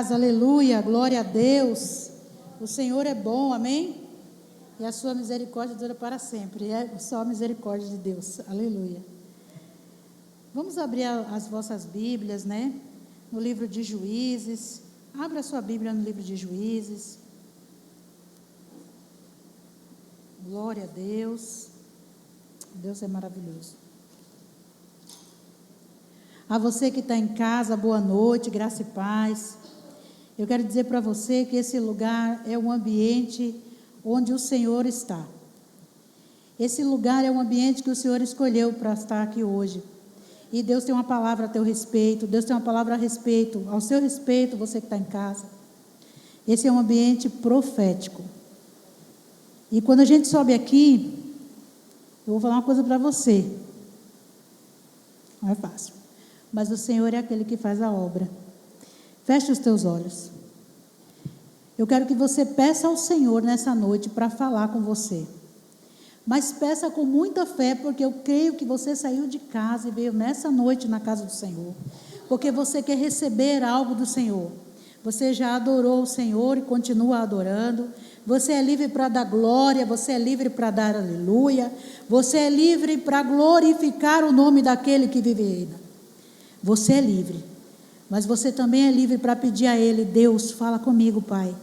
paz, aleluia, glória a Deus. O Senhor é bom, amém? E a sua misericórdia dura para sempre. É só a misericórdia de Deus, aleluia. Vamos abrir as vossas Bíblias, né? No livro de Juízes. Abra a sua Bíblia no livro de Juízes. Glória a Deus. Deus é maravilhoso. A você que está em casa, boa noite, graça e paz. Eu quero dizer para você que esse lugar é um ambiente onde o Senhor está. Esse lugar é um ambiente que o Senhor escolheu para estar aqui hoje. E Deus tem uma palavra a teu respeito, Deus tem uma palavra a respeito, ao seu respeito, você que está em casa. Esse é um ambiente profético. E quando a gente sobe aqui, eu vou falar uma coisa para você. Não é fácil. Mas o Senhor é aquele que faz a obra. Feche os teus olhos. Eu quero que você peça ao Senhor nessa noite para falar com você. Mas peça com muita fé, porque eu creio que você saiu de casa e veio nessa noite na casa do Senhor. Porque você quer receber algo do Senhor. Você já adorou o Senhor e continua adorando. Você é livre para dar glória, você é livre para dar aleluia. Você é livre para glorificar o nome daquele que vive ainda. Você é livre, mas você também é livre para pedir a Ele: Deus, fala comigo, Pai.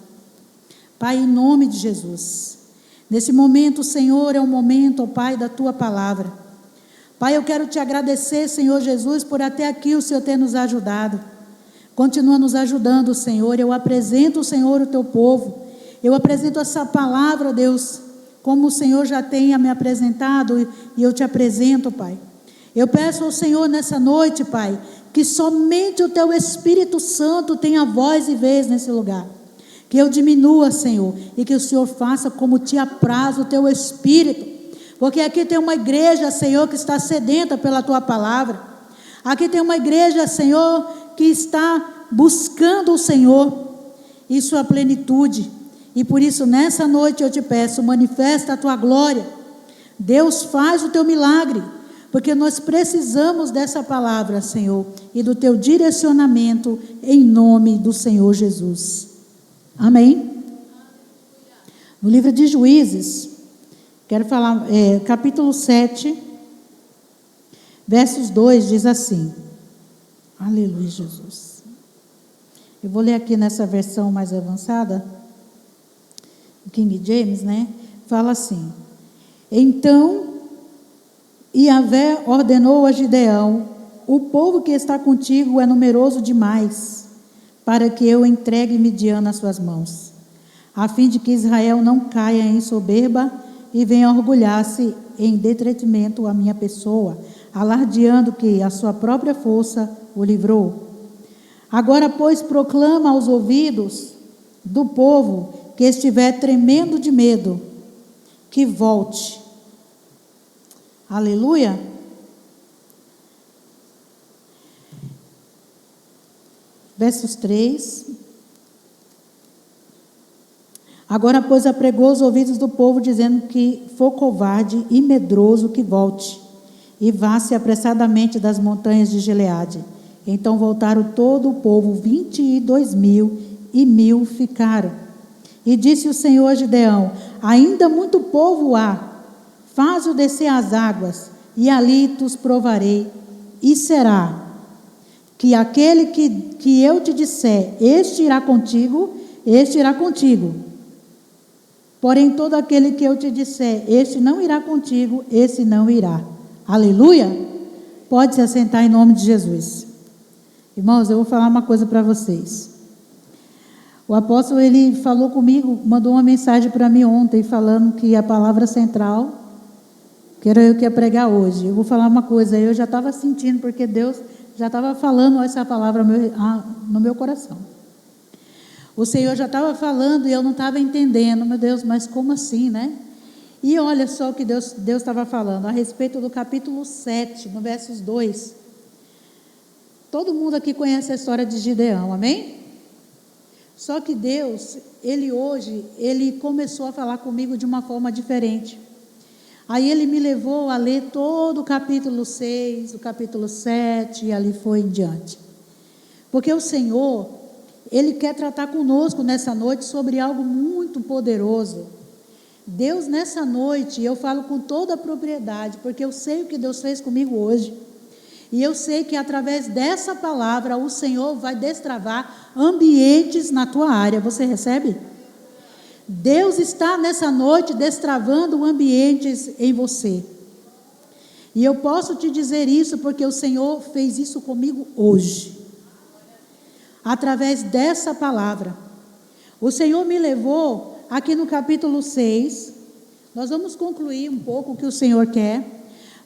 Pai, em nome de Jesus, nesse momento, Senhor, é o momento, ó Pai, da Tua palavra. Pai, eu quero Te agradecer, Senhor Jesus, por até aqui o Senhor ter nos ajudado. Continua nos ajudando, Senhor. Eu apresento, Senhor, o Teu povo. Eu apresento essa palavra, Deus, como o Senhor já tenha me apresentado, e eu Te apresento, Pai. Eu peço ao Senhor nessa noite, Pai, que somente o Teu Espírito Santo tenha voz e vez nesse lugar. Que eu diminua, Senhor, e que o Senhor faça como Te apraz o Teu Espírito. Porque aqui tem uma igreja, Senhor, que está sedenta pela Tua palavra. Aqui tem uma igreja, Senhor, que está buscando o Senhor e sua plenitude. E por isso, nessa noite eu Te peço, manifesta a Tua glória. Deus, faz o Teu milagre. Porque nós precisamos dessa palavra, Senhor, e do Teu direcionamento em nome do Senhor Jesus. Amém? No livro de Juízes, quero falar, capítulo 7, versos 2, diz assim. Aleluia, Jesus. Eu vou ler aqui nessa versão mais avançada, King James, né? Fala assim: Então Yahvé ordenou a Gideão: o povo que está contigo é numeroso demais, para que eu entregue Midian nas suas mãos, a fim de que Israel não caia em soberba e venha orgulhar-se em detrimento à minha pessoa, alardeando que a sua própria força o livrou. Agora, pois, proclama aos ouvidos do povo que estiver tremendo de medo, que volte. Aleluia. Versos 3. Agora, pois, apregou os ouvidos do povo, dizendo que for covarde e medroso, que volte, e vá-se apressadamente das montanhas de Gileade. Então voltaram todo o povo, 22.000, e 1.000 ficaram. E disse o Senhor a Gideão: ainda muito povo há. Faz-o descer às águas, e ali os provarei. E será que aquele que eu te disser, este irá contigo, este irá contigo. Porém, todo aquele que eu te disser, este não irá contigo, esse não irá. Aleluia? Pode se assentar em nome de Jesus. Irmãos, eu vou falar uma coisa para vocês. O apóstolo, ele falou comigo, mandou uma mensagem para mim ontem, falando que a palavra central, que era eu que ia pregar hoje. Eu vou falar uma coisa, eu já estava sentindo, porque Deus já estava falando essa palavra no meu coração. O Senhor já estava falando e eu não estava entendendo. Meu Deus, mas como assim, né? E olha só o que Deus estava falando, a respeito do capítulo 7, no versos 2. Todo mundo aqui conhece a história de Gideão, amém? Só que Deus, Ele começou a falar comigo de uma forma diferente. Aí Ele me levou a ler todo o capítulo 6, o capítulo 7, e ali foi em diante. Porque o Senhor, Ele quer tratar conosco nessa noite sobre algo muito poderoso. Deus, nessa noite, eu falo com toda a propriedade, porque eu sei o que Deus fez comigo hoje. E eu sei que através dessa palavra o Senhor vai destravar ambientes na tua área. Você recebe? Deus está nessa noite destravando ambientes em você. E eu posso te dizer isso porque o Senhor fez isso comigo hoje. Através dessa palavra. O Senhor me levou aqui no capítulo 6. Nós vamos concluir um pouco o que o Senhor quer.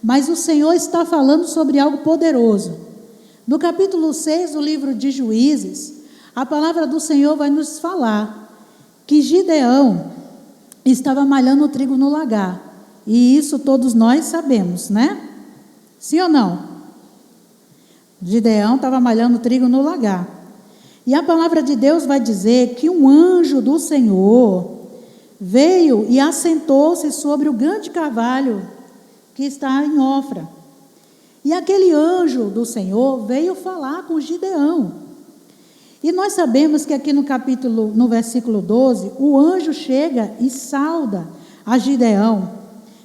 Mas o Senhor está falando sobre algo poderoso. No capítulo 6 do livro de Juízes, a palavra do Senhor vai nos falar que Gideão estava malhando o trigo no lagar. E isso todos nós sabemos, né? Sim ou não? Gideão estava malhando o trigo no lagar. E a palavra de Deus vai dizer que um anjo do Senhor veio e assentou-se sobre o grande carvalho que está em Ofra. E aquele anjo do Senhor veio falar com Gideão. E nós sabemos que aqui no versículo 12, o anjo chega e sauda a Gideão,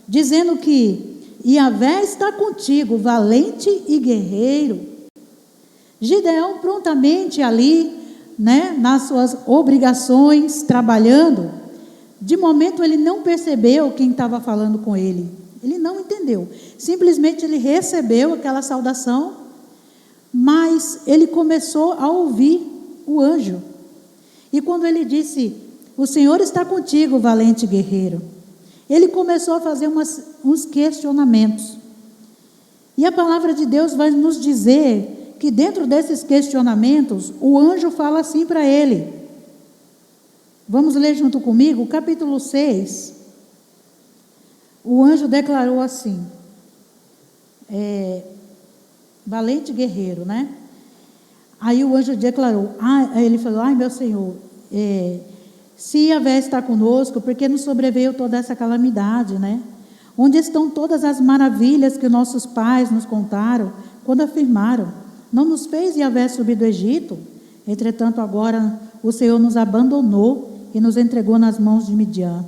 dizendo que Yahvé está contigo, valente e guerreiro. Gideão prontamente ali, nas suas obrigações, trabalhando, de momento ele não percebeu quem estava falando com ele. Ele não entendeu. Simplesmente ele recebeu aquela saudação, mas ele começou a ouvir o anjo. E quando ele disse, o Senhor está contigo, valente guerreiro, ele começou a fazer uns questionamentos. E a palavra de Deus vai nos dizer que dentro desses questionamentos, o anjo fala assim para ele. Vamos ler junto comigo, o capítulo 6. O anjo declarou assim, valente guerreiro, né? Aí o anjo declarou, ele falou, meu Senhor, se Yahvé está conosco, por que nos sobreveio toda essa calamidade, né? Onde estão todas as maravilhas que nossos pais nos contaram, quando afirmaram, não nos fez Yahvé subir do Egito? Entretanto, agora o Senhor nos abandonou e nos entregou nas mãos de Midian.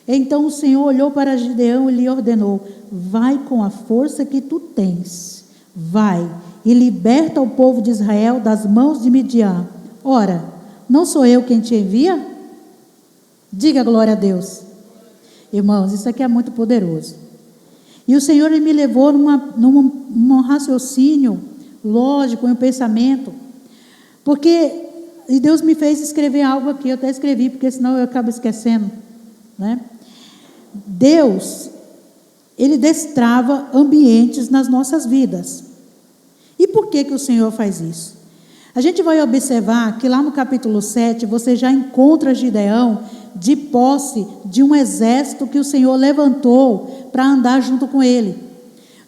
Então o Senhor olhou para Gideão e lhe ordenou, vai com a força que tu tens, vai e liberta o povo de Israel das mãos de Midian. Ora, não sou eu quem te envia? Diga glória a Deus. Irmãos, isso aqui é muito poderoso. E o Senhor me levou num raciocínio lógico, um pensamento, porque e Deus me fez escrever algo aqui, eu até escrevi, porque senão eu acabo esquecendo, né? Deus, Ele destrava ambientes nas nossas vidas. E por que o Senhor faz isso? A gente vai observar que lá no capítulo 7, você já encontra Gideão de posse de um exército que o Senhor levantou para andar junto com ele.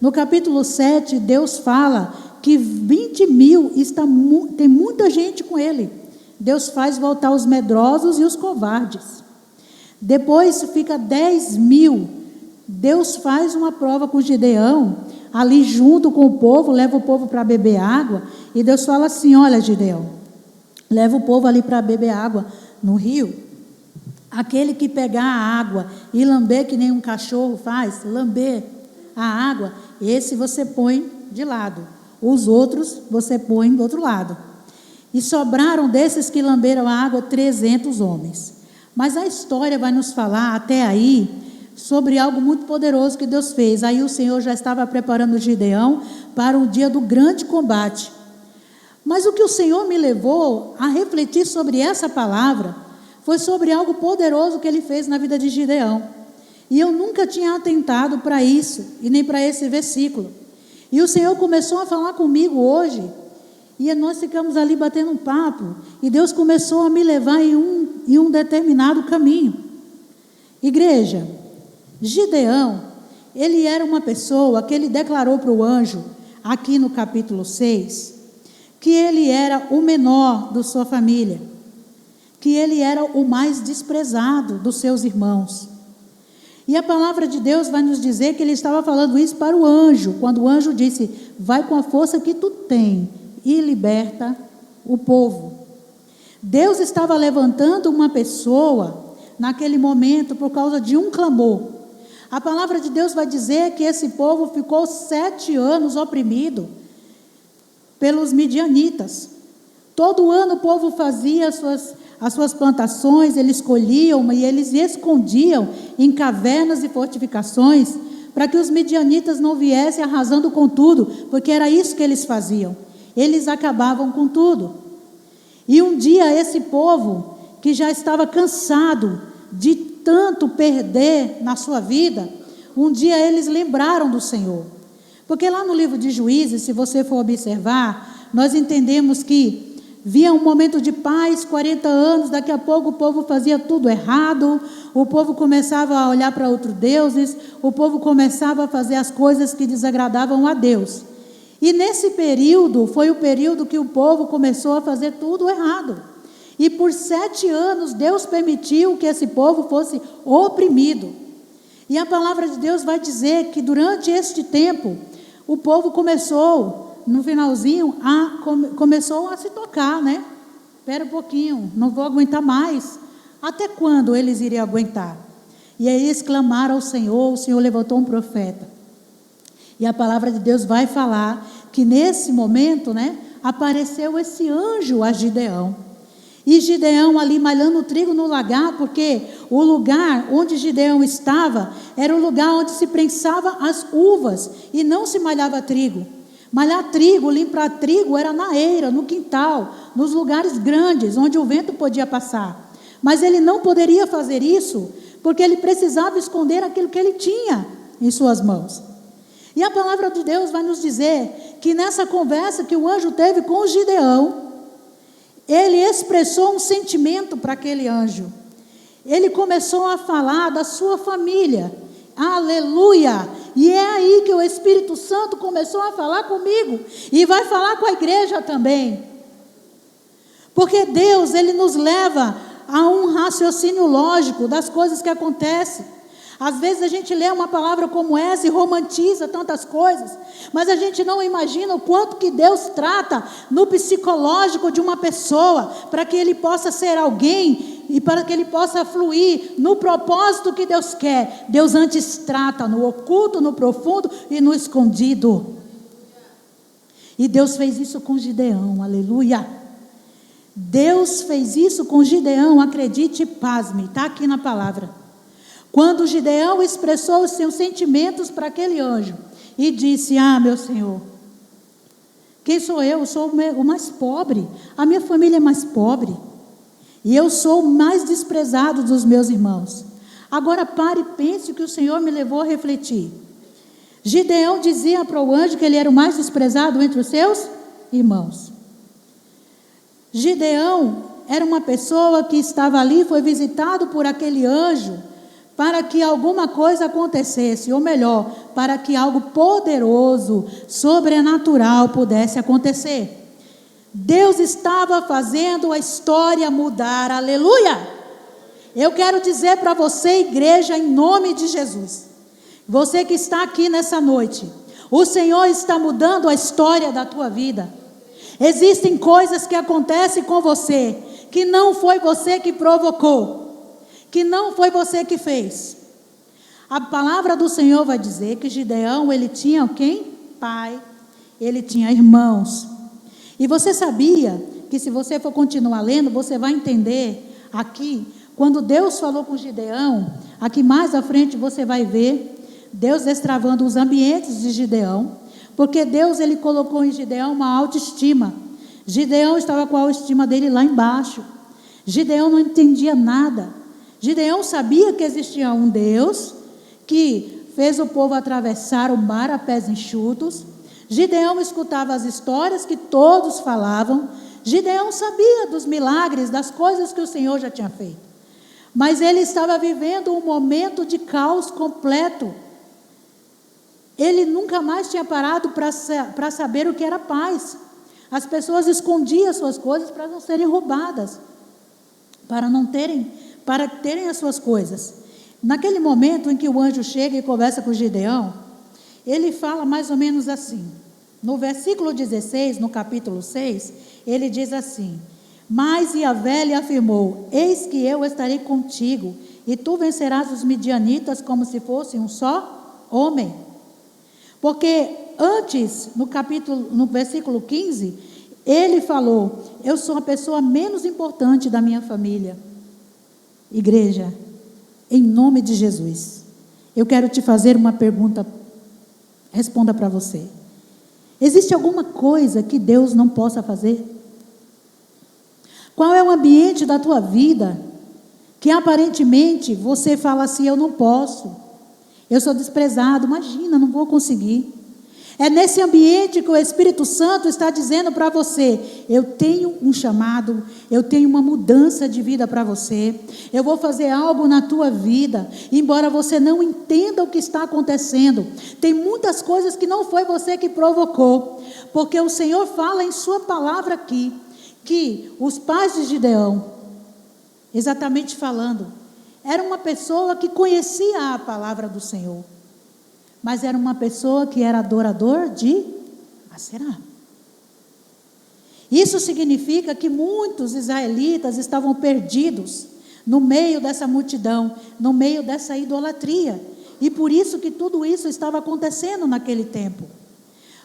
No capítulo 7, Deus fala que 20.000 tem muita gente com ele. Deus faz voltar os medrosos e os covardes. Depois fica 10.000. Deus faz uma prova com Gideão, ali junto com o povo, leva o povo para beber água, e Deus fala assim, olha Gideão, leva o povo ali para beber água no rio, aquele que pegar a água e lamber que nem um cachorro faz, lamber a água, esse você põe de lado, os outros você põe do outro lado. E sobraram desses que lamberam a água 300 homens. Mas a história vai nos falar até aí sobre algo muito poderoso que Deus fez. Aí o Senhor já estava preparando Gideão para o dia do grande combate. Mas o que o Senhor me levou a refletir sobre essa palavra foi sobre algo poderoso que Ele fez na vida de Gideão. E eu nunca tinha atentado para isso, e nem para esse versículo. E o Senhor começou a falar comigo hoje, e nós ficamos ali batendo um papo, e Deus começou a me levar em um determinado caminho. Igreja, Gideão, ele era uma pessoa que ele declarou para o anjo, aqui no capítulo 6, que ele era o menor da sua família, que ele era o mais desprezado dos seus irmãos. E a palavra de Deus vai nos dizer que ele estava falando isso para o anjo, quando o anjo disse, vai com a força que tu tem e liberta o povo. Deus estava levantando uma pessoa naquele momento por causa de um clamor. A palavra de Deus vai dizer que esse povo ficou 7 anos oprimido pelos midianitas. Todo ano o povo fazia as suas plantações, eles colhiam e eles escondiam em cavernas e fortificações para que os midianitas não viessem arrasando com tudo, porque era isso que eles faziam. Eles acabavam com tudo. E um dia esse povo, que já estava cansado de tanto perder na sua vida, um dia eles lembraram do Senhor. Porque lá no livro de Juízes, se você for observar, nós entendemos que via um momento de paz, 40 anos, daqui a pouco o povo fazia tudo errado, o povo começava a olhar para outros deuses, o povo começava a fazer as coisas que desagradavam a Deus. E nesse período, foi o período que o povo começou a fazer tudo errado. E por 7 anos, Deus permitiu que esse povo fosse oprimido. E a palavra de Deus vai dizer que durante este tempo, o povo começou, no finalzinho, começou a se tocar, né? Espera um pouquinho, não vou aguentar mais. Até quando eles iriam aguentar? E aí eles clamaram ao Senhor, o Senhor levantou um profeta. E a palavra de Deus vai falar que nesse momento, né, apareceu esse anjo a Gideão. E Gideão ali malhando trigo no lagar, porque o lugar onde Gideão estava era o lugar onde se prensava as uvas e não se malhava trigo. Malhar trigo, limpar trigo era na eira, no quintal, nos lugares grandes onde o vento podia passar. Mas ele não poderia fazer isso porque ele precisava esconder aquilo que ele tinha em suas mãos. E a palavra de Deus vai nos dizer que nessa conversa que o anjo teve com Gideão, ele expressou um sentimento para aquele anjo. Ele começou a falar da sua família. Aleluia! E é aí que o Espírito Santo começou a falar comigo. E vai falar com a igreja também. Porque Deus, Ele nos leva a um raciocínio lógico das coisas que acontecem. Às vezes a gente lê uma palavra como essa e romantiza tantas coisas, mas a gente não imagina o quanto que Deus trata no psicológico de uma pessoa, para que ele possa ser alguém e para que ele possa fluir no propósito que Deus quer. Deus antes trata no oculto, no profundo e no escondido. E Deus fez isso com Gideão, aleluia. Deus fez isso com Gideão, acredite e pasme, está aqui na palavra. Quando Gideão expressou os seus sentimentos para aquele anjo e disse: meu Senhor, quem sou eu? Eu sou o mais pobre, a minha família é mais pobre e eu sou o mais desprezado dos meus irmãos. Agora pare e pense o que o Senhor me levou a refletir. Gideão dizia para o anjo que ele era o mais desprezado entre os seus irmãos. Gideão era uma pessoa que estava ali, foi visitado por aquele anjo para que alguma coisa acontecesse, ou melhor, para que algo poderoso, sobrenatural pudesse acontecer. Deus estava fazendo a história mudar, aleluia! Eu quero dizer para você, igreja, em nome de Jesus, você que está aqui nessa noite, o Senhor está mudando a história da tua vida. Existem coisas que acontecem com você, que não foi você que provocou, que não foi você que fez. A palavra do Senhor vai dizer que Gideão, ele tinha quem? Pai, ele tinha irmãos. E você sabia que se você for continuar lendo, você vai entender aqui, quando Deus falou com Gideão, aqui mais à frente você vai ver Deus destravando os ambientes de Gideão, porque Deus, ele colocou em Gideão uma autoestima. Gideão estava com a autoestima dele lá embaixo. Gideão não entendia nada. Gideão sabia que existia um Deus que fez o povo atravessar o mar a pés enxutos. Gideão escutava as histórias que todos falavam. Gideão sabia dos milagres, das coisas que o Senhor já tinha feito. Mas ele estava vivendo um momento de caos completo. Ele nunca mais tinha parado para saber o que era paz. As pessoas escondiam suas coisas para não serem roubadas, para terem as suas coisas. Naquele momento em que o anjo chega e conversa com Gideão, ele fala mais ou menos assim. No versículo 16, no capítulo 6, ele diz assim: Mas Yahvé lhe afirmou: eis que eu estarei contigo, e tu vencerás os midianitas como se fosse um só homem. Porque antes, no versículo 15, ele falou: eu sou a pessoa menos importante da minha família. Igreja, em nome de Jesus, eu quero te fazer uma pergunta, responda para você. Existe alguma coisa que Deus não possa fazer? Qual é o ambiente da tua vida que aparentemente você fala assim: eu não posso, eu sou desprezado, imagina, não vou conseguir. É nesse ambiente que o Espírito Santo está dizendo para você: eu tenho um chamado, eu tenho uma mudança de vida para você, eu vou fazer algo na tua vida, embora você não entenda o que está acontecendo. Tem muitas coisas que não foi você que provocou, porque o Senhor fala em sua palavra aqui, que os pais de Gideão, exatamente falando, era uma pessoa que conhecia a palavra do Senhor, mas era uma pessoa que era adorador de Aserá. Isso significa que muitos israelitas estavam perdidos no meio dessa multidão, no meio dessa idolatria, e por isso que tudo isso estava acontecendo naquele tempo.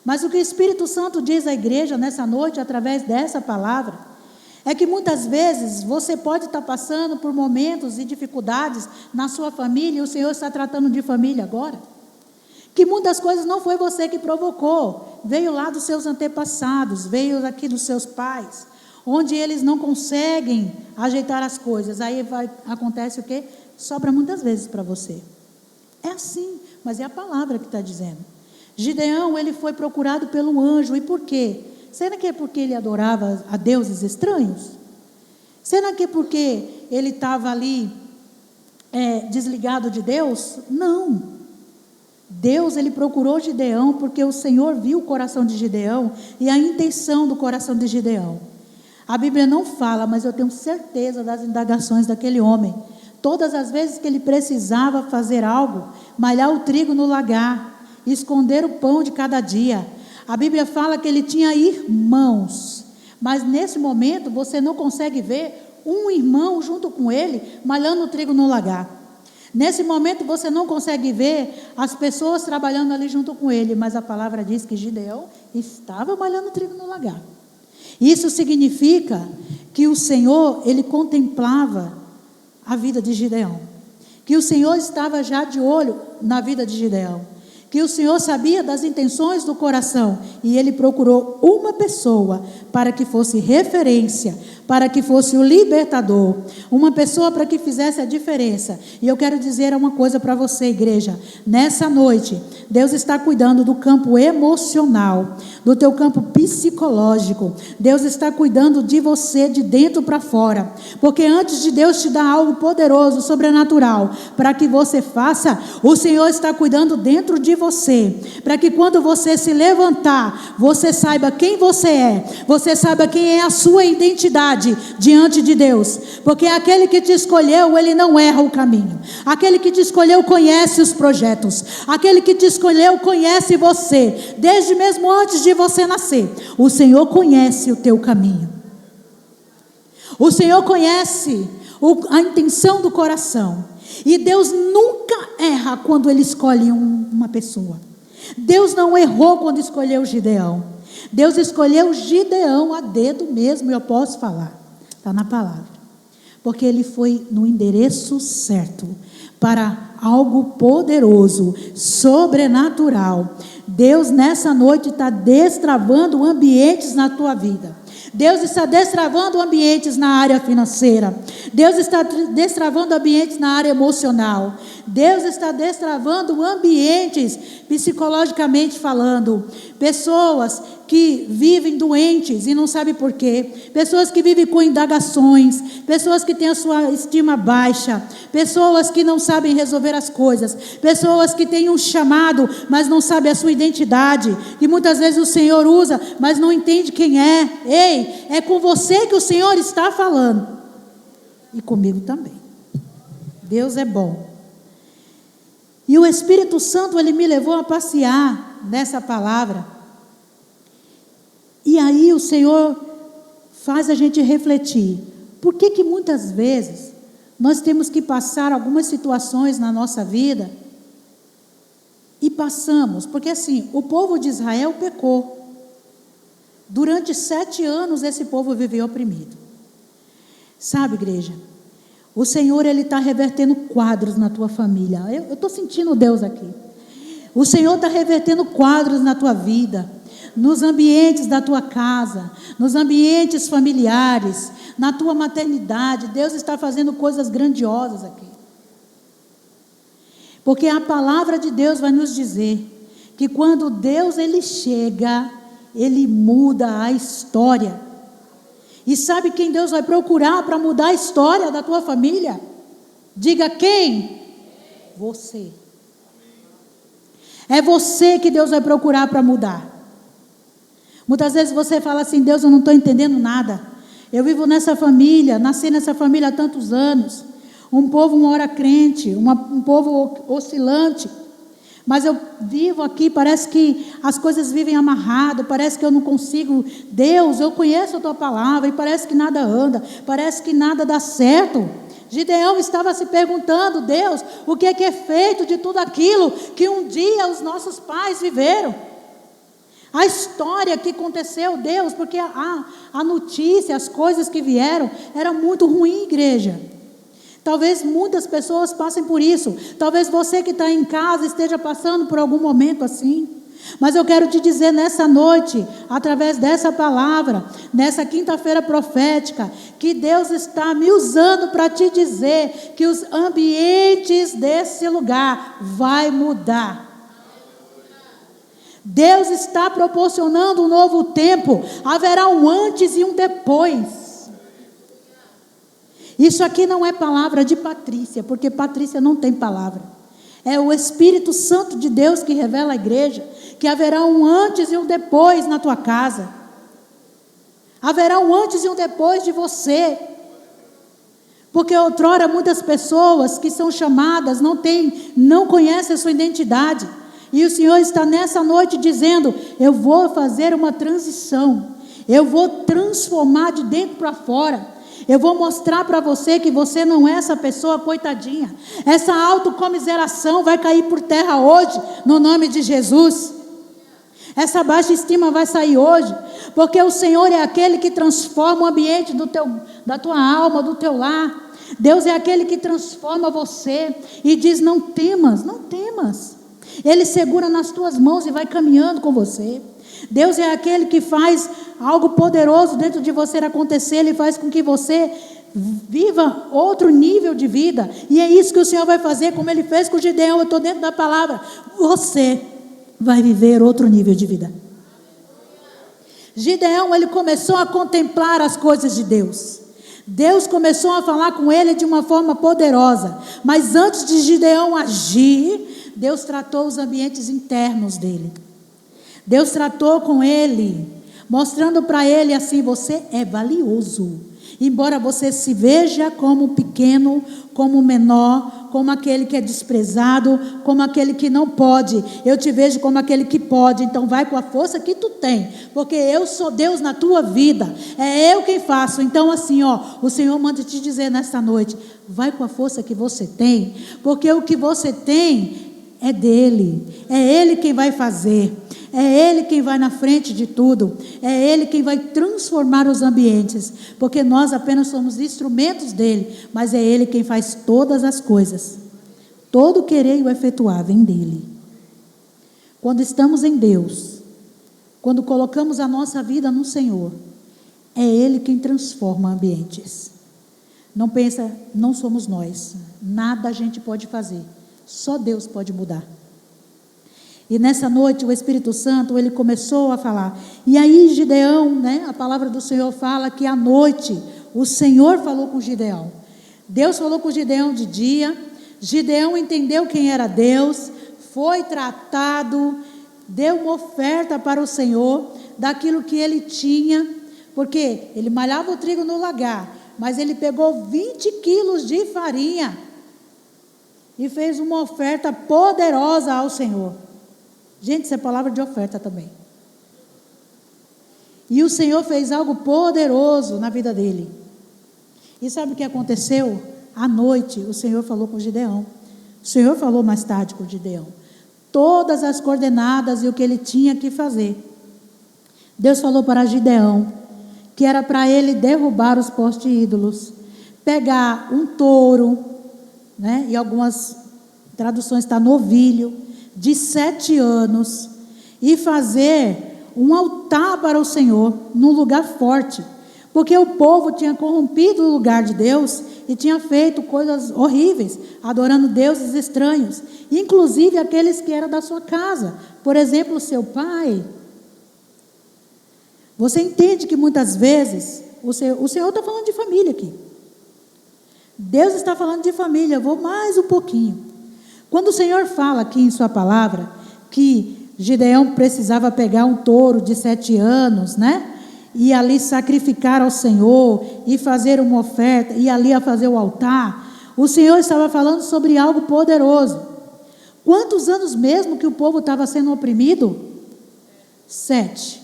Mas o que o Espírito Santo diz à igreja nessa noite, através dessa palavra, é que muitas vezes você pode estar passando por momentos e dificuldades na sua família, e o Senhor está tratando de família agora. Que muitas coisas não foi você que provocou, veio lá dos seus antepassados, veio aqui dos seus pais, onde eles não conseguem ajeitar as coisas. Aí acontece o quê? Sobra muitas vezes para você. É assim, mas é a palavra que está dizendo. Gideão, ele foi procurado pelo anjo, e por quê? Será que é porque ele adorava a deuses estranhos? Será que é porque ele estava ali desligado de Deus? Não. Deus, ele procurou Gideão porque o Senhor viu o coração de Gideão e a intenção do coração de Gideão. A Bíblia não fala, mas eu tenho certeza das indagações daquele homem. Todas as vezes que ele precisava fazer algo, malhar o trigo no lagar, esconder o pão de cada dia. A Bíblia fala que ele tinha irmãos, mas nesse momento você não consegue ver um irmão junto com ele malhando o trigo no lagar. Nesse momento você não consegue ver as pessoas trabalhando ali junto com ele, mas a palavra diz que Gideão estava malhando o trigo no lagar. Isso significa que o Senhor, ele contemplava a vida de Gideão, que o Senhor estava já de olho na vida de Gideão, que o Senhor sabia das intenções do coração, e ele procurou uma pessoa para que fosse referência, para que fosse o libertador, uma pessoa para que fizesse a diferença. E eu quero dizer uma coisa para você, igreja, nessa noite, Deus está cuidando do campo emocional, do teu campo psicológico. Deus está cuidando de você de dentro para fora, porque antes de Deus te dar algo poderoso, sobrenatural, para que você faça, o Senhor está cuidando dentro de você, para que quando você se levantar, você saiba quem você é, você saiba quem é a sua identidade diante de Deus, porque aquele que te escolheu, ele não erra o caminho. Aquele que te escolheu conhece os projetos, aquele que te escolheu conhece você, desde mesmo antes de você nascer. O Senhor conhece o teu caminho, o Senhor conhece a intenção do coração, e Deus nunca erra quando Ele escolhe uma pessoa. Deus não errou quando escolheu Gideão. Deus escolheu Gideão a dedo mesmo, eu posso falar, está na palavra, porque ele foi no endereço certo, para algo poderoso, sobrenatural. Deus nessa noite está destravando ambientes na tua vida. Deus está destravando ambientes na área financeira. Deus está destravando ambientes na área emocional. Deus está destravando ambientes psicologicamente falando. Pessoas que vivem doentes e não sabem por quê. Pessoas que vivem com indagações. Pessoas que têm a sua estima baixa. Pessoas que não sabem resolver as coisas. Pessoas que têm um chamado, mas não sabem a sua identidade. E muitas vezes o Senhor usa, mas não entende quem é. Ei, é com você que o Senhor está falando. E comigo também. Deus é bom. E o Espírito Santo, ele me levou a passear nessa palavra. E aí o Senhor faz a gente refletir. Por que muitas vezes nós temos que passar algumas situações na nossa vida e passamos? Porque assim, o povo de Israel pecou. Durante 7 anos esse povo viveu oprimido. Sabe, igreja, o Senhor, Ele está revertendo quadros na tua família. Eu estou sentindo Deus aqui. O Senhor está revertendo quadros na tua vida, nos ambientes da tua casa, nos ambientes familiares, na tua maternidade. Deus está fazendo coisas grandiosas aqui. Porque a palavra de Deus vai nos dizer que quando Deus, Ele chega, Ele muda a história. E sabe quem Deus vai procurar para mudar a história da tua família? Diga quem? Você. É você que Deus vai procurar para mudar. Muitas vezes você fala assim: Deus, eu não estou entendendo nada. Eu vivo nessa família, nasci nessa família há tantos anos. Um povo uma hora crente, um povo oscilante. Mas eu vivo aqui, parece que as coisas vivem amarrado, parece que eu não consigo. Deus, eu conheço a tua palavra e parece que nada anda, parece que nada dá certo. Gideão estava se perguntando: Deus, o que é feito de tudo aquilo que um dia os nossos pais viveram? A história que aconteceu, Deus, porque a notícia, as coisas que vieram, era muito ruim, igreja. Talvez muitas pessoas passem por isso. Talvez você que está em casa esteja passando por algum momento assim. Mas eu quero te dizer nessa noite, através dessa palavra, nessa quinta-feira profética, que Deus está me usando para te dizer que os ambientes desse lugar vai mudar. Deus está proporcionando um novo tempo. Haverá um antes e um depois. Isso aqui não é palavra de Patrícia, porque Patrícia não tem palavra. É o Espírito Santo de Deus que revela à igreja que haverá um antes e um depois na tua casa. Haverá um antes e um depois de você. Porque outrora muitas pessoas que são chamadas não conhecem a sua identidade. E o Senhor está nessa noite dizendo: eu vou fazer uma transição. Eu vou transformar de dentro para fora. Eu vou mostrar para você que você não é essa pessoa coitadinha. Essa autocomiseração vai cair por terra hoje, no nome de Jesus. Essa baixa estima vai sair hoje, porque o Senhor é aquele que transforma o ambiente da tua alma, do teu lar. Deus é aquele que transforma você e diz: não temas, não temas. Ele segura nas tuas mãos e vai caminhando com você. Deus é aquele que faz algo poderoso dentro de você acontecer. Ele faz com que você viva outro nível de vida. E é isso que o Senhor vai fazer, como Ele fez com Gideão. Eu estou dentro da palavra. Você vai viver outro nível de vida. Gideão, ele começou a contemplar as coisas de Deus. Deus começou a falar com ele de uma forma poderosa. Mas antes de Gideão agir, Deus tratou os ambientes internos dele. Deus tratou com ele, mostrando para ele assim: você é valioso. Embora você se veja como pequeno, como menor, como aquele que é desprezado, como aquele que não pode, eu te vejo como aquele que pode. Então vai com a força que tu tem, porque eu sou Deus na tua vida, é eu quem faço. Então assim, o Senhor manda te dizer nesta noite: vai com a força que você tem, porque o que você tem é dele, é Ele quem vai fazer, é Ele quem vai na frente de tudo, é Ele quem vai transformar os ambientes, porque nós apenas somos instrumentos dele, mas é Ele quem faz todas as coisas. Todo querer e o efetuar vem dele. Quando estamos em Deus, quando colocamos a nossa vida no Senhor, é Ele quem transforma ambientes. Não pensa, não somos nós, nada a gente pode fazer. Só Deus pode mudar. E nessa noite o Espírito Santo, ele começou a falar. E aí Gideão, a palavra do Senhor fala que à noite o Senhor falou com Gideão. Deus falou com Gideão de dia. Gideão entendeu quem era Deus, foi tratado, deu uma oferta para o Senhor daquilo que ele tinha, porque ele malhava o trigo no lagar, mas ele pegou 20 quilos de farinha e fez uma oferta poderosa ao Senhor. Gente, isso é palavra de oferta também. E o Senhor fez algo poderoso na vida dele. E sabe o que aconteceu? À noite, o Senhor falou com Gideão. O Senhor falou mais tarde com Gideão. Todas as coordenadas e o que ele tinha que fazer. Deus falou para Gideão que era para ele derrubar os postes ídolos, pegar um touro, né? E algumas traduções está novilho, de 7 anos, e fazer um altar para o Senhor, num lugar forte, porque o povo tinha corrompido o lugar de Deus, e tinha feito coisas horríveis, adorando deuses estranhos, inclusive aqueles que eram da sua casa, por exemplo, seu pai. Você entende que muitas vezes, o Senhor está falando de família aqui, Deus está falando de família. Eu vou mais um pouquinho. Quando o Senhor fala aqui em sua palavra, que Gideão precisava pegar um touro de 7 anos, né? E ali sacrificar ao Senhor, e fazer uma oferta, e ali a fazer o altar, o Senhor estava falando sobre algo poderoso. Quantos anos mesmo que o povo estava sendo oprimido? 7.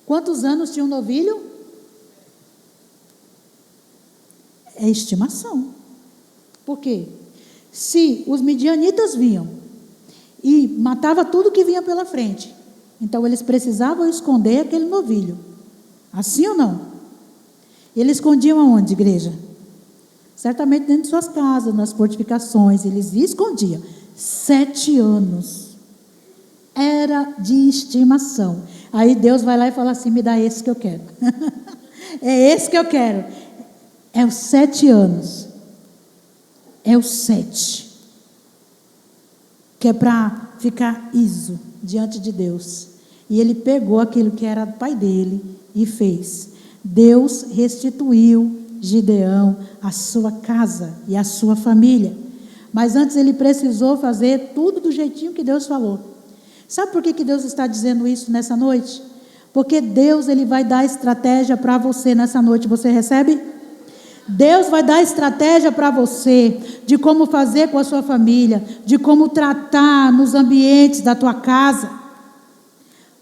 Quantos anos tinha um novilho? É estimação. Por quê? Se os midianitas vinham e matava tudo que vinha pela frente, então eles precisavam esconder aquele novilho. Assim ou não? Eles escondiam aonde, igreja? Certamente dentro de suas casas, nas fortificações, eles escondiam. 7 anos. Era de estimação. Aí Deus vai lá e fala assim: me dá esse que eu quero. É esse que eu quero. É os 7 anos. É os 7. Que é para ficar iso diante de Deus. E ele pegou aquilo que era do pai dele e fez. Deus restituiu Gideão a sua casa e a sua família. Mas antes ele precisou fazer tudo do jeitinho que Deus falou. Sabe por que Deus está dizendo isso nessa noite? Porque Deus, ele vai dar estratégia para você nessa noite. Você recebe? Deus vai dar estratégia para você, de como fazer com a sua família, de como tratar nos ambientes da tua casa.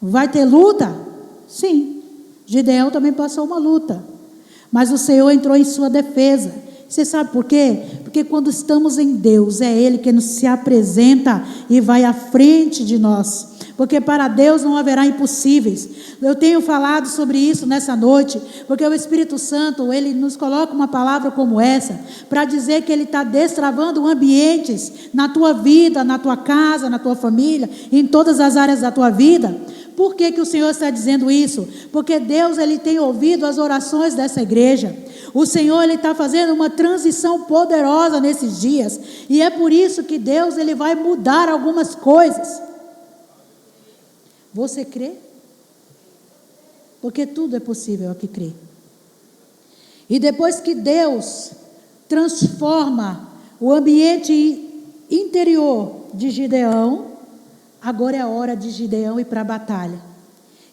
Vai ter luta? Sim. Gideão também passou uma luta, mas o Senhor entrou em sua defesa. Você sabe por quê? Porque quando estamos em Deus, é Ele que nos se apresenta e vai à frente de nós. Porque para Deus não haverá impossíveis. Eu tenho falado sobre isso nessa noite, porque o Espírito Santo, Ele nos coloca uma palavra como essa, para dizer que Ele está destravando ambientes na tua vida, na tua casa, na tua família, em todas as áreas da tua vida. Por que o Senhor está dizendo isso? Porque Deus, Ele tem ouvido as orações dessa igreja. O Senhor, Ele está fazendo uma transição poderosa nesses dias. E é por isso que Deus, Ele vai mudar algumas coisas. Você crê? Porque tudo é possível ao que crê. E depois que Deus transforma o ambiente interior de Gideão, agora é a hora de Gideão ir para a batalha.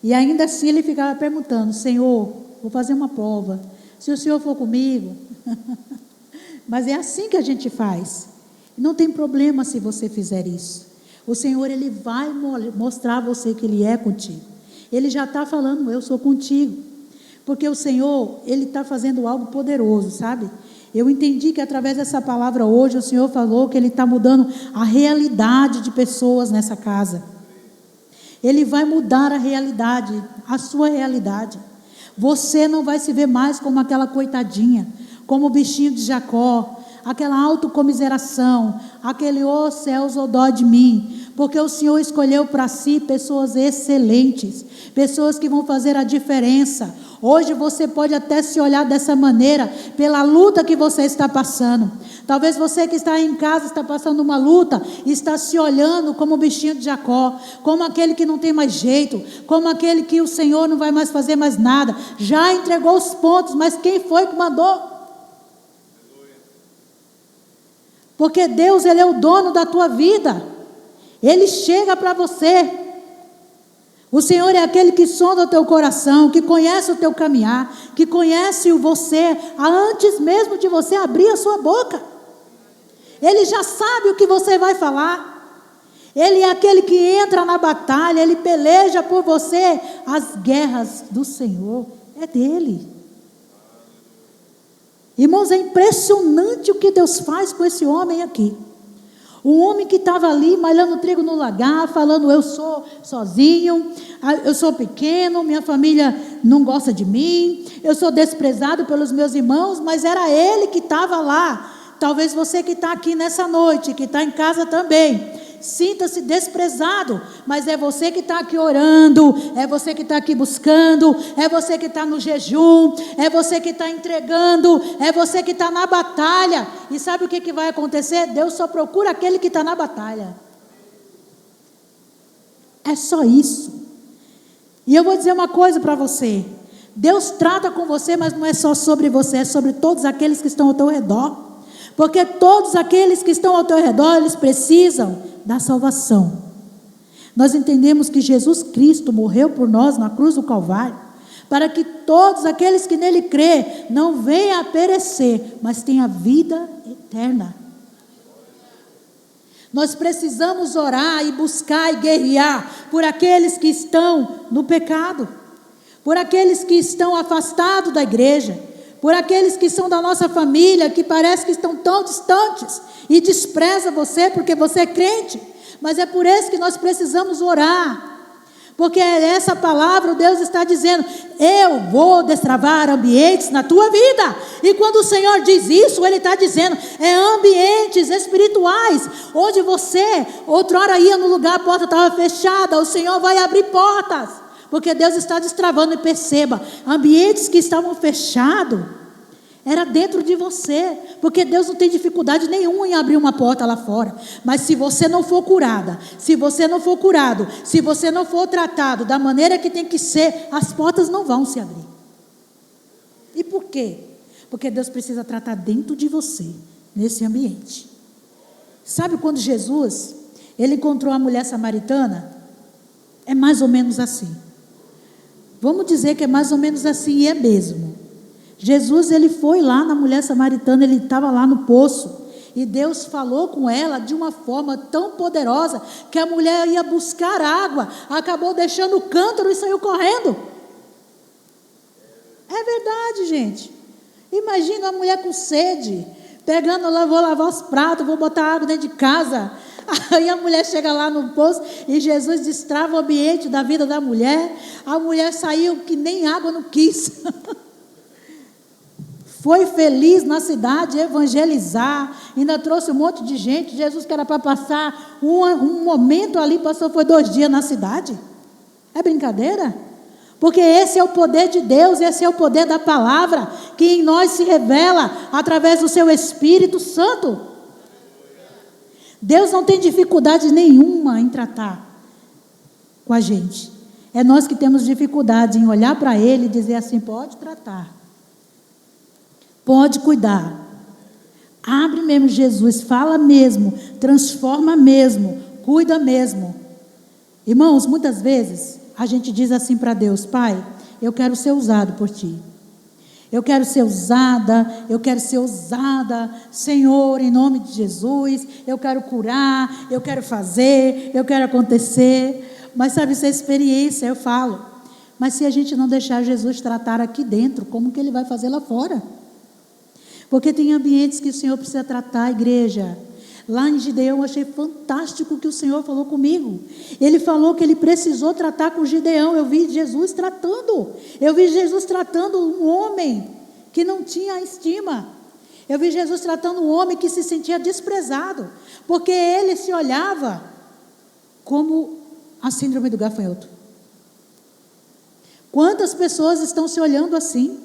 E ainda assim ele ficava perguntando: Senhor, vou fazer uma prova, se o Senhor for comigo. Mas é assim que a gente faz. Não tem problema se você fizer isso. O Senhor, Ele vai mostrar a você que Ele é contigo. Ele já está falando: eu sou contigo. Porque o Senhor, Ele está fazendo algo poderoso, sabe? Eu entendi que através dessa palavra hoje, o Senhor falou que Ele está mudando a realidade de pessoas nessa casa. Ele vai mudar a realidade, a sua realidade. Você não vai se ver mais como aquela coitadinha, como o bichinho de Jacó, aquela autocomiseração, aquele ó céus, ó dó de mim, porque o Senhor escolheu para si pessoas excelentes, pessoas que vão fazer a diferença. Hoje você pode até se olhar dessa maneira, pela luta que você está passando. Talvez você que está em casa está passando uma luta, e está se olhando como o bichinho de Jacó, como aquele que não tem mais jeito, como aquele que o Senhor não vai mais fazer mais nada, já entregou os pontos, mas quem foi que mandou? Porque Deus, Ele é o dono da tua vida. Ele chega para você. O Senhor é aquele que sonda o teu coração, que conhece o teu caminhar, que conhece você antes mesmo de você abrir a sua boca. Ele já sabe o que você vai falar. Ele é aquele que entra na batalha, ele peleja por você. As guerras do Senhor é dele. Irmãos, é impressionante o que Deus faz com esse homem aqui. O homem que estava ali malhando trigo no lagar, falando: eu sou sozinho, eu sou pequeno, minha família não gosta de mim, eu sou desprezado pelos meus irmãos, mas era ele que estava lá. Talvez você que está aqui nessa noite, que está em casa também, sinta-se desprezado, mas é você que está aqui orando, é você que está aqui buscando, é você que está no jejum, é você que está entregando, é você que está na batalha. E sabe o que vai acontecer? Deus só procura aquele que está na batalha. É só isso. E eu vou dizer uma coisa para você: Deus trata com você, mas não é só sobre você, é sobre todos aqueles que estão ao teu redor. Porque todos aqueles que estão ao teu redor, eles precisam da salvação. Nós entendemos que Jesus Cristo morreu por nós na cruz do Calvário, para que todos aqueles que nele crê não venham a perecer, mas tenham vida eterna. Nós precisamos orar e buscar e guerrear por aqueles que estão no pecado, por aqueles que estão afastados da igreja, por aqueles que são da nossa família, que parece que estão tão distantes e despreza você porque você é crente. Mas é por isso que nós precisamos orar, porque essa palavra Deus está dizendo: eu vou destravar ambientes na tua vida. E quando o Senhor diz isso, Ele está dizendo, é ambientes espirituais, onde você outrora ia no lugar, a porta estava fechada, o Senhor vai abrir portas, porque Deus está destravando. E perceba, ambientes que estavam fechados, era dentro de você, porque Deus não tem dificuldade nenhuma em abrir uma porta lá fora. Mas se você não for curada, se você não for curado, se você não for tratado da maneira que tem que ser, as portas não vão se abrir. E por quê? Porque Deus precisa tratar dentro de você, nesse ambiente. Sabe quando Jesus, Ele encontrou a mulher samaritana? É mais ou menos assim. Vamos dizer que é mais ou menos assim, e é mesmo. Jesus, ele foi lá na mulher samaritana, ele estava lá no poço, e Deus falou com ela de uma forma tão poderosa, que a mulher ia buscar água, acabou deixando o cântaro e saiu correndo. É verdade, gente. Imagina a mulher com sede, pegando lá, vou lavar os pratos, vou botar água dentro de casa. Aí a mulher chega lá no poço e Jesus destrava o ambiente da vida da mulher. A mulher saiu que nem água não quis. Foi feliz na cidade, evangelizar, ainda trouxe um monte de gente. Jesus, que era para passar um momento ali, passou, foi 2 dias na cidade. É brincadeira? Porque esse é o poder de Deus, esse é o poder da palavra, que em nós se revela através do seu Espírito Santo. Deus não tem dificuldade nenhuma em tratar com a gente. É nós que temos dificuldade em olhar para Ele e dizer assim: pode tratar, pode cuidar, abre mesmo, Jesus, fala mesmo, transforma mesmo, cuida mesmo. Irmãos, muitas vezes a gente diz assim para Deus: Pai, eu quero ser usado por Ti. Eu quero ser usada, Senhor, em nome de Jesus. Eu quero curar, eu quero fazer, eu quero acontecer. Mas sabe, essa experiência, eu falo, mas se a gente não deixar Jesus tratar aqui dentro, como que Ele vai fazer lá fora? Porque tem ambientes que o Senhor precisa tratar, igreja. Lá em Gideão, eu achei fantástico o que o Senhor falou comigo. Ele falou que Ele precisou tratar com Gideão. Eu vi Jesus tratando. Eu vi Jesus tratando um homem que não tinha estima. Eu vi Jesus tratando um homem que se sentia desprezado, porque ele se olhava como a síndrome do gafanhoto. Quantas pessoas estão se olhando assim?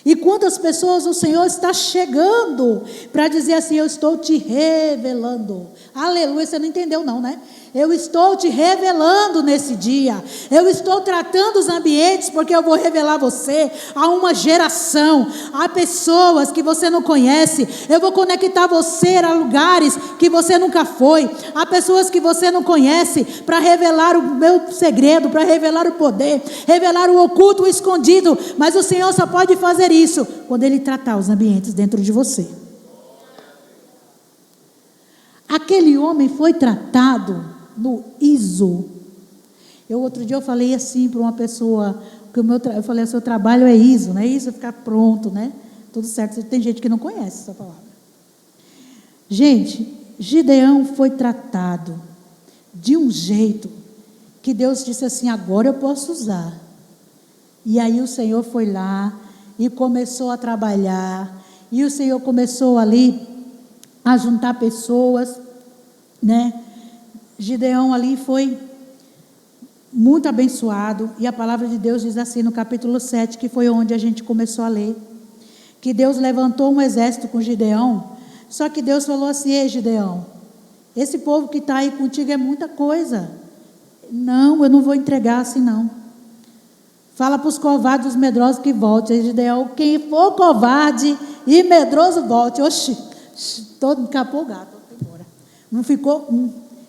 E quantas pessoas o Senhor está chegando para dizer assim: eu estou te revelando. Aleluia, você não entendeu não, né? Eu estou te revelando nesse dia. Eu estou tratando os ambientes, porque eu vou revelar você a uma geração, a pessoas que você não conhece. Eu vou conectar você a lugares que você nunca foi, a pessoas que você não conhece, para revelar o meu segredo, para revelar o poder, revelar o oculto, o escondido. Mas o Senhor só pode fazer isso quando Ele tratar os ambientes dentro de você. Aquele homem foi tratado no ISO. Outro dia eu falei assim para uma pessoa, que eu falei, o seu trabalho é ISO, né? ISO é ficar pronto, né? Tudo certo. Tem gente que não conhece essa palavra. Gente, Gideão foi tratado de um jeito que Deus disse assim, agora eu posso usar. E aí o Senhor foi lá e começou a trabalhar, e o Senhor começou ali a juntar pessoas, né? Gideão ali foi muito abençoado, e a palavra de Deus diz assim no capítulo 7, que foi onde a gente começou a ler, que Deus levantou um exército com Gideão, só que Deus falou assim, ei Gideão, esse povo que está aí contigo é muita coisa, não, eu não vou entregar assim não, fala para os covardes, os medrosos que voltem. Gideão, quem for covarde e medroso volte. Oxi, todo encapou o gato, foi embora. Não ficou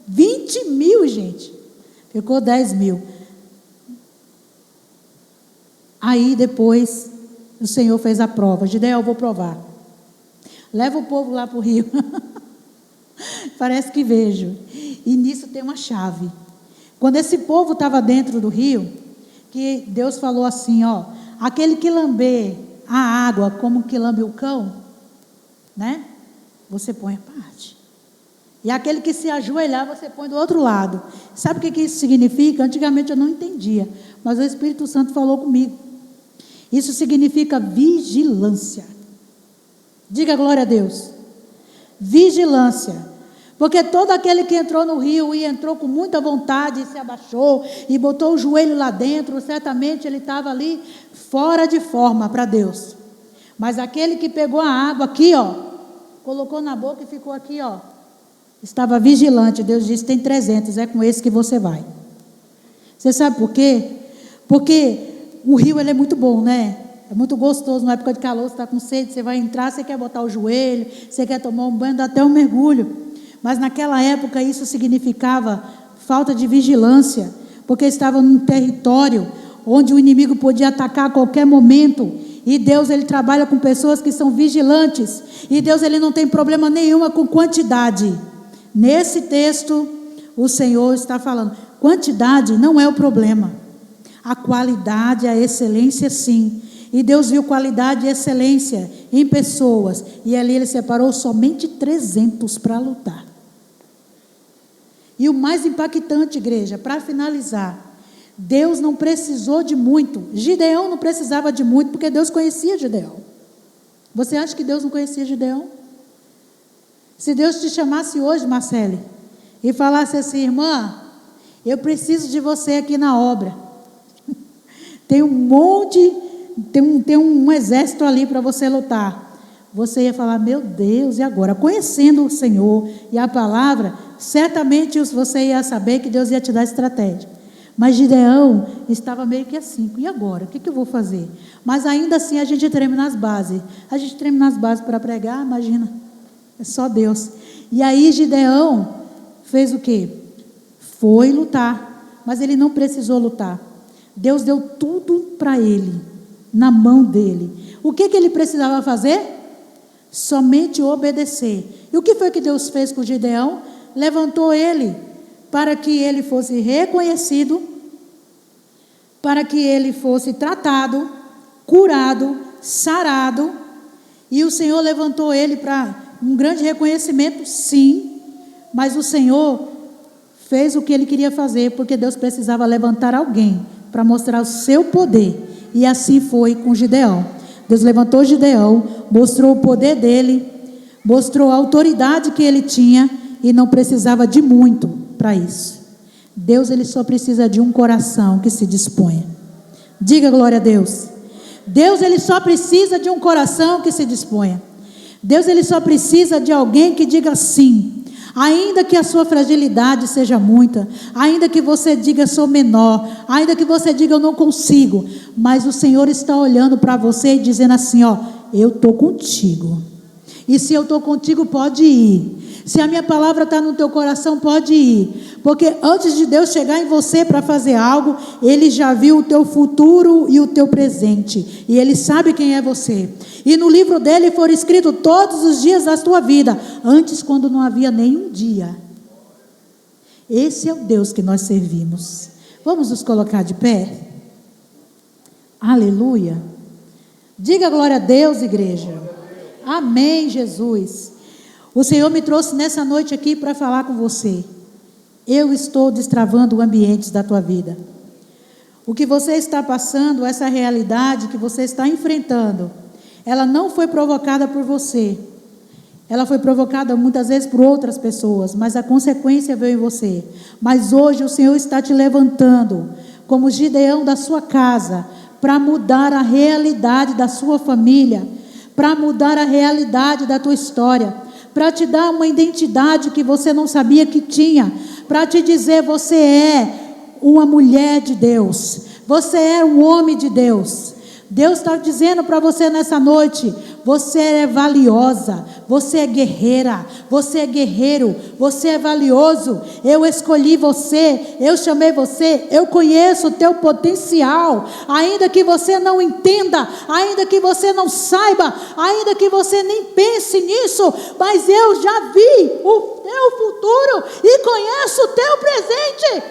20 mil, gente, ficou 10 mil. Aí depois o Senhor fez a prova. Gideão, eu vou provar, leva o povo lá para o rio. Parece que vejo. E nisso tem uma chave. Quando esse povo estava dentro do rio, que Deus falou assim, ó, aquele que lamber a água como que lambe o cão, né? Você põe a parte. E aquele que se ajoelhar, você põe do outro lado. Sabe o que isso significa? Antigamente eu não entendia, mas o Espírito Santo falou comigo. Isso significa vigilância. Diga glória a Deus. Vigilância. Porque todo aquele que entrou no rio e entrou com muita vontade e se abaixou e botou o joelho lá dentro, certamente ele estava ali fora de forma para Deus. Mas aquele que pegou a água aqui, ó, colocou na boca e ficou aqui, ó, estava vigilante. Deus disse, tem 300, é com esse que você vai. Você sabe por quê? Porque o rio ele é muito bom, né? É muito gostoso, na época de calor, você está com sede, você vai entrar, você quer botar o joelho, você quer tomar um banho, dá até um mergulho. Mas naquela época isso significava falta de vigilância, porque estava num território onde o inimigo podia atacar a qualquer momento, e Deus ele trabalha com pessoas que são vigilantes, e Deus ele não tem problema nenhuma com quantidade. Nesse texto o Senhor está falando, quantidade não é o problema, a qualidade, a excelência sim. E Deus viu qualidade e excelência em pessoas, e ali ele separou somente 300 para lutar. E o mais impactante, igreja, para finalizar, Deus não precisou de muito. Gideão não precisava de muito, porque Deus conhecia Gideão. Você acha que Deus não conhecia Gideão? Se Deus te chamasse hoje, Marcele, e falasse assim, irmã, eu preciso de você aqui na obra. Tem um monte, tem um exército ali para você lutar. Você ia falar, meu Deus, e agora? Conhecendo o Senhor e a palavra, certamente você ia saber que Deus ia te dar estratégia. Mas Gideão estava meio que assim, e agora? O que eu vou fazer? Mas ainda assim a gente treme nas bases. A gente treme nas bases para pregar, imagina, é só Deus. E aí Gideão fez o quê? Foi lutar, mas ele não precisou lutar. Deus deu tudo para ele, na mão dele. O que ele precisava fazer? Somente obedecer. E o que foi que Deus fez com Gideão? Levantou ele para que ele fosse reconhecido, para que ele fosse tratado, curado, sarado. E o Senhor levantou ele para um grande reconhecimento, sim, mas o Senhor fez o que ele queria fazer, porque Deus precisava levantar alguém para mostrar o seu poder. E assim foi com Gideão. Deus levantou Gideão, mostrou o poder dele, mostrou a autoridade que ele tinha, e não precisava de muito para isso. Deus ele só precisa de um coração que se disponha. Diga glória a Deus. Deus ele só precisa de um coração que se disponha. Deus ele só precisa de alguém que diga sim. Ainda que a sua fragilidade seja muita, ainda que você diga sou menor, ainda que você diga eu não consigo, mas o Senhor está olhando para você e dizendo assim, ó, eu estou contigo. E se eu estou contigo, pode ir. Se a minha palavra está no teu coração, pode ir. Porque antes de Deus chegar em você para fazer algo, Ele já viu o teu futuro e o teu presente. E Ele sabe quem é você. E no livro dele foram escritos todos os dias da tua vida. Antes, quando não havia nenhum dia. Esse é o Deus que nós servimos. Vamos nos colocar de pé? Aleluia. Diga glória a Deus, igreja. Amém, Jesus. O Senhor me trouxe nessa noite aqui para falar com você. Eu estou destravando ambientes da tua vida. O que você está passando, essa realidade que você está enfrentando, ela não foi provocada por você. Ela foi provocada muitas vezes por outras pessoas, mas a consequência veio em você. Mas hoje o Senhor está te levantando como Gideão da sua casa, para mudar a realidade da sua família, para mudar a realidade da tua história, para te dar uma identidade que você não sabia que tinha, para te dizer: você é uma mulher de Deus, você é um homem de Deus. Deus está dizendo para você nessa noite: você é valiosa, você é guerreira, você é guerreiro, você é valioso. Eu escolhi você, eu chamei você, eu conheço o teu potencial. Ainda que você não entenda, ainda que você não saiba, ainda que você nem pense nisso, mas eu já vi o teu futuro e conheço o teu presente.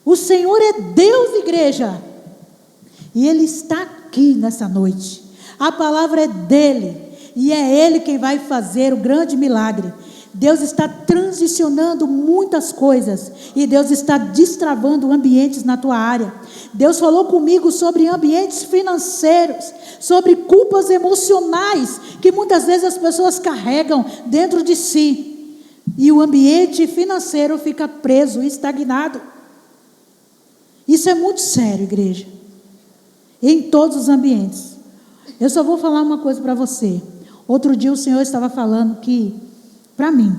O Senhor é Deus, igreja. E Ele está aqui nessa noite. A palavra é dEle. E é Ele quem vai fazer o grande milagre. Deus está transicionando muitas coisas. E Deus está destravando ambientes na tua área. Deus falou comigo sobre ambientes financeiros, sobre culpas emocionais que muitas vezes as pessoas carregam dentro de si. E o ambiente financeiro fica preso, estagnado. Isso é muito sério, igreja. Em todos os ambientes. Eu só vou falar uma coisa para você. Outro dia o Senhor estava falando que, para mim,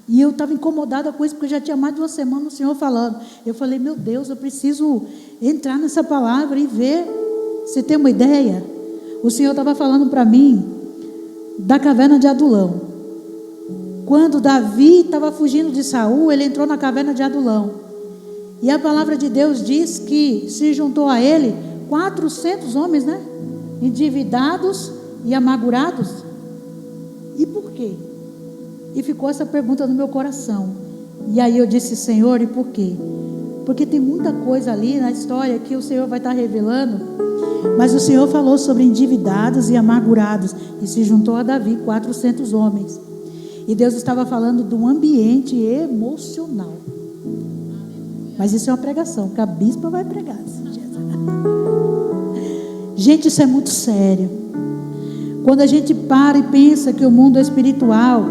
e eu estava incomodada com isso, porque já tinha mais de uma semana o Senhor falando. Eu falei: meu Deus, eu preciso entrar nessa palavra e ver. Você tem uma ideia? O Senhor estava falando para mim da caverna de Adulão. Quando Davi estava fugindo de Saul, ele entrou na caverna de Adulão. E a palavra de Deus diz que se juntou a ele 400 homens, né? Endividados e amargurados. E por quê? E ficou essa pergunta no meu coração. E aí eu disse: Senhor, e por quê? Porque tem muita coisa ali na história que o Senhor vai estar revelando. Mas o Senhor falou sobre endividados e amargurados. E se juntou a Davi 400 homens. E Deus estava falando de um ambiente emocional. Mas isso é uma pregação, que a bispa vai pregar. Gente, isso é muito sério. Quando a gente para e pensa que o mundo é espiritual,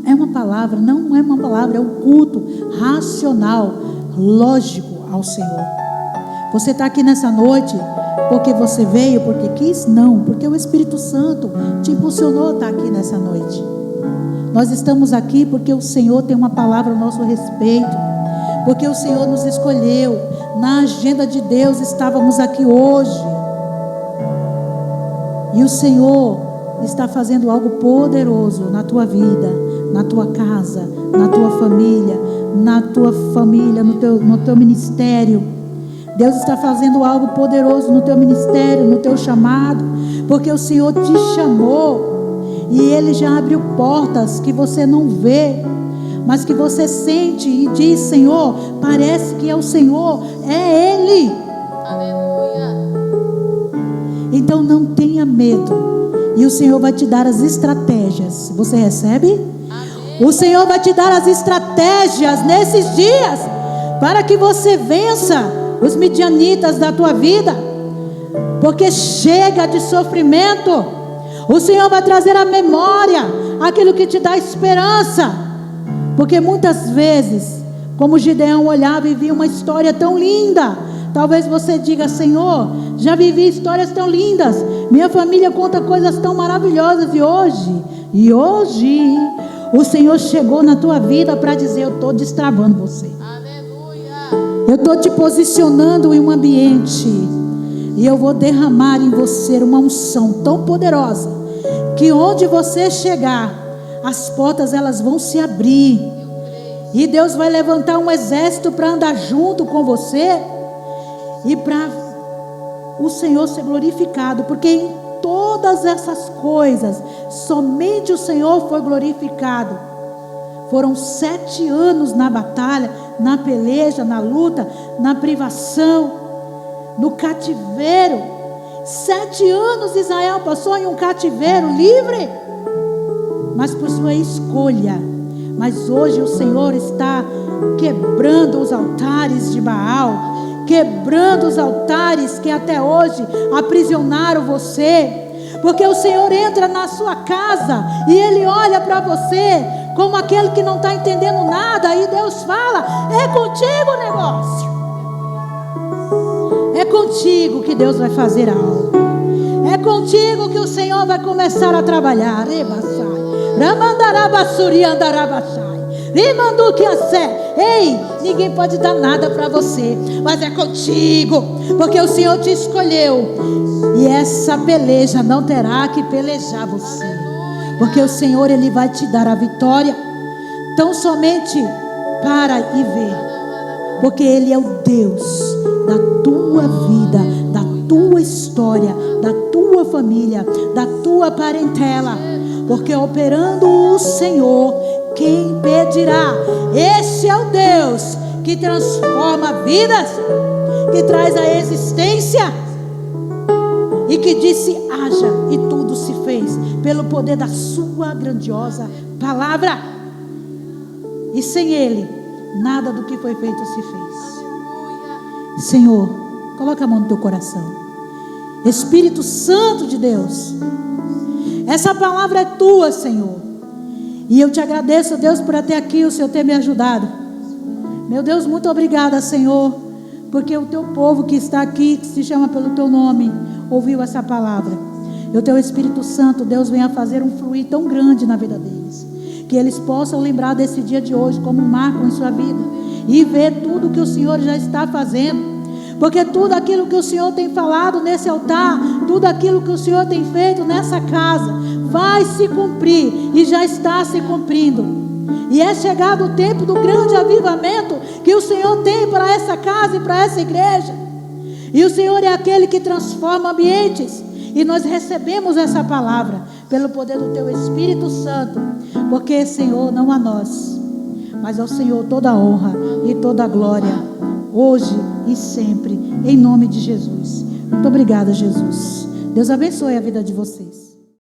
é uma palavra, não é uma palavra, é um culto racional, lógico ao Senhor. Você está aqui nessa noite porque você veio, porque quis? Não, porque o Espírito Santo te impulsionou a estar aqui nessa noite. Nós estamos aqui porque o Senhor tem uma palavra a nosso respeito, porque o Senhor nos escolheu. Na agenda de Deus estávamos aqui hoje. E o Senhor está fazendo algo poderoso na tua vida, na tua casa, na tua família, no teu ministério. Deus está fazendo algo poderoso no teu ministério, no teu chamado, porque o Senhor te chamou e Ele já abriu portas que você não vê, mas que você sente e diz: Senhor, parece que é o Senhor, é Ele. Aleluia. Então não tenha medo, e o Senhor vai te dar as estratégias. Você recebe? Amém. O Senhor vai te dar as estratégias nesses dias, para que você vença os midianitas da tua vida, porque chega de sofrimento. O Senhor vai trazer à memória aquilo que te dá esperança. Porque muitas vezes, como Gideão olhava e via uma história tão linda, talvez você diga: Senhor, já vivi histórias tão lindas, minha família conta coisas tão maravilhosas, e hoje o Senhor chegou na tua vida para dizer: eu estou destravando você. Aleluia. Eu estou te posicionando em um ambiente, e eu vou derramar em você uma unção tão poderosa, que onde você chegar, as portas elas vão se abrir, e Deus vai levantar um exército para andar junto com você, e para o Senhor ser glorificado, porque em todas essas coisas, somente o Senhor foi glorificado. Foram 7 anos na batalha, na peleja, na luta, na privação, no cativeiro. 7 anos Israel passou em um cativeiro livre, mas por sua escolha. Mas hoje o Senhor está quebrando os altares de Baal, quebrando os altares que até hoje aprisionaram você, porque o Senhor entra na sua casa e Ele olha para você como aquele que não está entendendo nada, e Deus fala: é contigo o negócio, é contigo que Deus vai fazer algo, é contigo que o Senhor vai começar a trabalhar. Ei, ninguém pode dar nada para você, mas é contigo, porque o Senhor te escolheu, e essa peleja não terá que pelejar você, porque o Senhor, Ele vai te dar a vitória. Então somente para e vê, porque Ele é o Deus da tua vida, da tua história, da tua família, da tua parentela, porque operando o Senhor, quem impedirá? Esse é o Deus que transforma vidas, que traz a existência, e que disse: haja, e tudo se fez, pelo poder da sua grandiosa palavra. E sem Ele, nada do que foi feito se fez. Senhor, coloca a mão no teu coração. Espírito Santo de Deus, essa palavra é tua, Senhor, e eu te agradeço, Deus, por até aqui o Senhor ter me ajudado. Meu Deus, muito obrigada, Senhor, porque o teu povo que está aqui, que se chama pelo teu nome, ouviu essa palavra. E o teu Espírito Santo, Deus, venha fazer um fluir tão grande na vida deles, que eles possam lembrar desse dia de hoje como um marco em sua vida, e ver tudo que o Senhor já está fazendo, porque tudo aquilo que o Senhor tem falado nesse altar, tudo aquilo que o Senhor tem feito nessa casa, vai se cumprir, e já está se cumprindo. E é chegado o tempo do grande avivamento que o Senhor tem para essa casa e para essa igreja. E o Senhor é aquele que transforma ambientes, e nós recebemos essa palavra pelo poder do teu Espírito Santo, porque, Senhor, não a nós, mas ao Senhor toda a honra e toda a glória, hoje e sempre, em nome de Jesus. Muito obrigada, Jesus. Deus abençoe a vida de vocês.